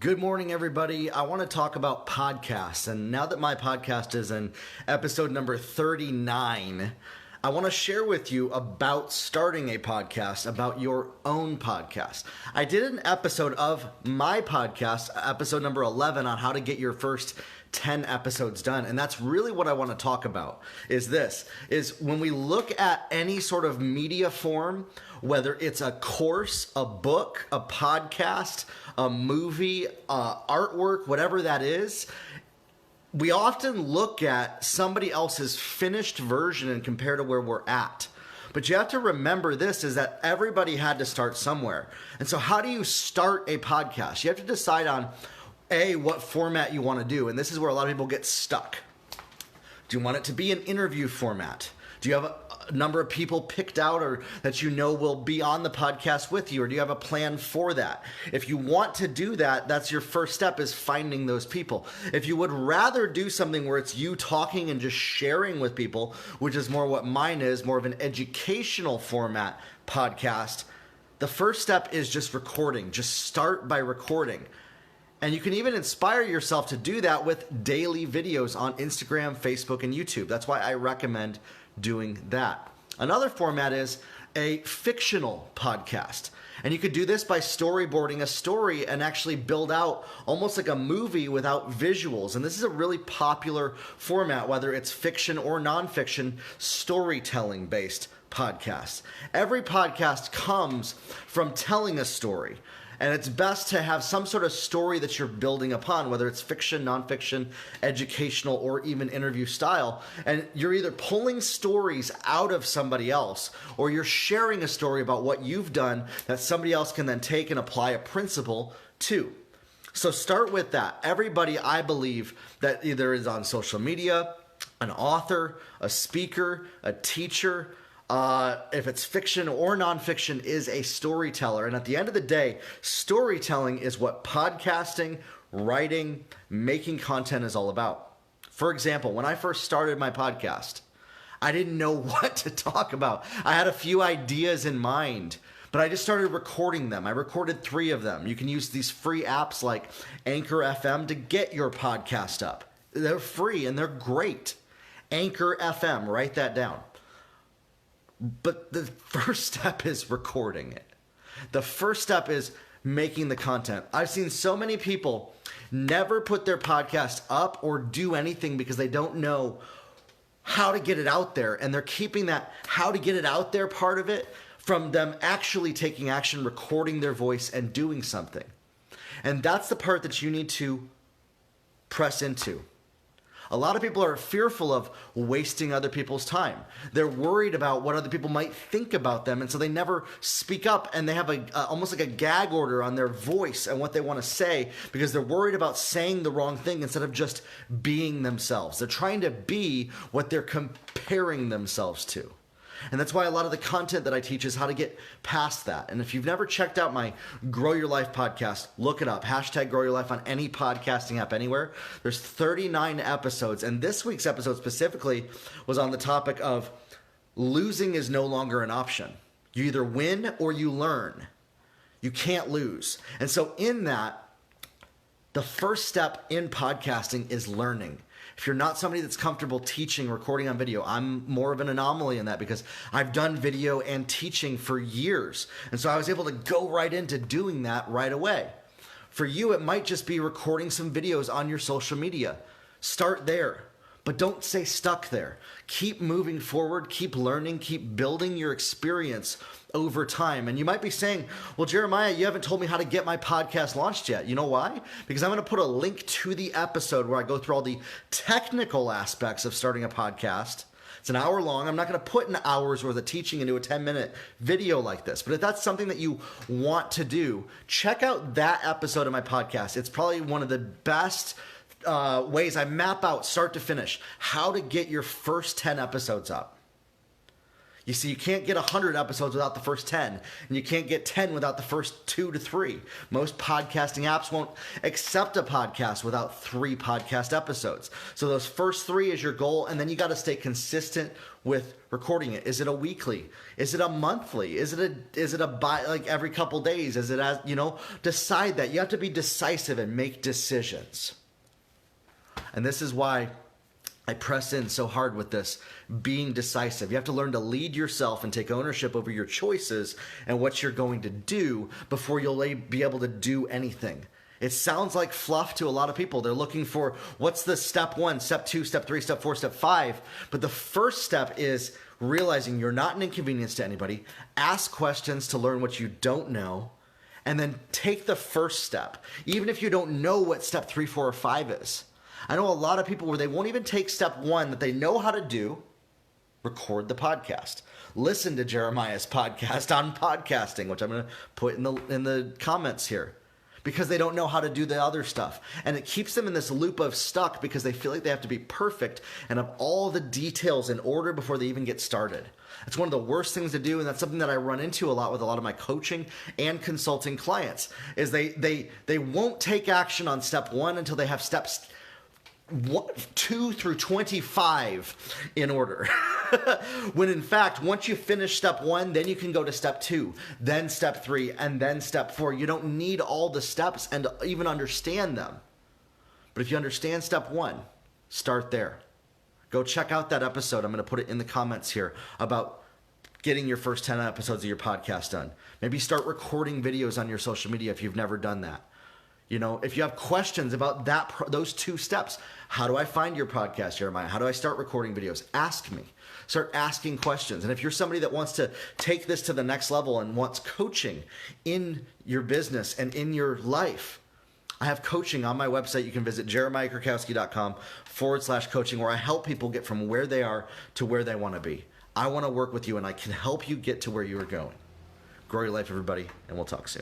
Good morning, everybody. I want to talk about podcasts. And now that my podcast is in episode number 39, I want to share with you about starting a podcast, about your own podcast. I did an episode of my podcast, episode number 11, on how to get your first 10 episodes done. And that's really what I want to talk about is when we look at any sort of media form, whether it's a course, a book, a podcast, a movie, artwork, whatever that is, we often look at somebody else's finished version and compare to where we're at. But you have to remember this, is that everybody had to start somewhere. And so how do you start a podcast? You have to decide on, A, what format you want to do. And this is where a lot of people get stuck. Do you want it to be an interview format? Do you have a number of people picked out or that you know will be on the podcast with you? Or do you have a plan for that? If you want to do that, that's your first step, is finding those people. If you would rather do something where it's you talking and just sharing with people, which is more what mine is, more of an educational format podcast, the first step is just recording. Just start by recording. And you can even inspire yourself to do that with daily videos on Instagram, Facebook, and YouTube. That's why I recommend doing that. Another format is a fictional podcast. And you could do this by storyboarding a story and actually build out almost like a movie without visuals. And this is a really popular format, whether it's fiction or nonfiction, storytelling based podcasts. Every podcast comes from telling a story. And it's best to have some sort of story that you're building upon, whether it's fiction, nonfiction, educational, or even interview style. And you're either pulling stories out of somebody else, or you're sharing a story about what you've done that somebody else can then take and apply a principle to. So start with that. Everybody, I believe, that either is on social media, an author, a speaker, a teacher, if it's fiction or nonfiction, is a storyteller. And at the end of the day, storytelling is what podcasting, writing, making content is all about. For example, when I first started my podcast, I didn't know what to talk about. I had a few ideas in mind, but I just started recording them. I recorded 3 of them. You can use these free apps like Anchor FM to get your podcast up. They're free and they're great. Anchor FM, write that down. But the first step is recording it. The first step is making the content. I've seen so many people never put their podcast up or do anything because they don't know how to get it out there. And they're keeping that how to get it out there part of it from them actually taking action, recording their voice, and doing something. And that's the part that you need to press into. A lot of people are fearful of wasting other people's time. They're worried about what other people might think about them, and so they never speak up, and they have almost like a gag order on their voice and what they want to say because they're worried about saying the wrong thing instead of just being themselves. They're trying to be what they're comparing themselves to. And that's why a lot of the content that I teach is how to get past that. And if you've never checked out my Grow Your Life podcast, look it up. # Grow Your Life on any podcasting app anywhere. There's 39 episodes. And this week's episode specifically was on the topic of losing is no longer an option. You either win or you learn. You can't lose. And so in that, the first step in podcasting is learning. If you're not somebody that's comfortable teaching, recording on video, I'm more of an anomaly in that because I've done video and teaching for years. And so I was able to go right into doing that right away. For you, it might just be recording some videos on your social media. Start there, but don't stay stuck there. Keep moving forward, keep learning, keep building your experience over time. And you might be saying, well, Jeremiah, you haven't told me how to get my podcast launched yet. You know why? Because I'm going to put a link to the episode where I go through all the technical aspects of starting a podcast. It's an hour long. I'm not going to put an hour's worth of teaching into a 10-minute video like this. But if that's something that you want to do, check out that episode of my podcast. It's probably one of the best ways I map out start to finish how to get your first 10 episodes up. You see, you can't get 100 episodes without the first 10, and you can't get 10 without the first 2 to 3. Most podcasting apps won't accept a podcast without 3 podcast episodes. So those first 3 is your goal, and then you got to stay consistent with recording it. Is it a weekly? Is it a monthly? Is it a like every couple days? Is it as, decide that. You have to be decisive and make decisions. And this is why I press in so hard with this, being decisive. You have to learn to lead yourself and take ownership over your choices and what you're going to do before you'll be able to do anything. It sounds like fluff to a lot of people. They're looking for what's the step 1, step 2, step 3, step 4, step 5. But the first step is realizing you're not an inconvenience to anybody. Ask questions to learn what you don't know. And then take the first step, even if you don't know what step 3, 4, or 5 is. I know a lot of people where they won't even take step 1 that they know how to do, record the podcast. Listen to Jeremiah's podcast on podcasting, which I'm going to put in the comments here, because they don't know how to do the other stuff. And it keeps them in this loop of stuck because they feel like they have to be perfect and have all the details in order before they even get started. It's one of the worst things to do, and that's something that I run into a lot with a lot of my coaching and consulting clients, is they won't take action on step 1 until they have steps 2 through 25 in order. When in fact, once you finish step 1, then you can go to step 2, then step 3, and then step 4. You don't need all the steps and even understand them. But if you understand step 1, start there. Go check out that episode. I'm going to put it in the comments here about getting your first 10 episodes of your podcast done. Maybe start recording videos on your social media if you've never done that. If you have questions about those 2 steps, how do I find your podcast, Jeremiah? How do I start recording videos? Ask me. Start asking questions. And if you're somebody that wants to take this to the next level and wants coaching in your business and in your life, I have coaching on my website. You can visit jeremiahkrakowski.com/coaching, where I help people get from where they are to where they want to be. I want to work with you, and I can help you get to where you are going. Grow your life, everybody, and we'll talk soon.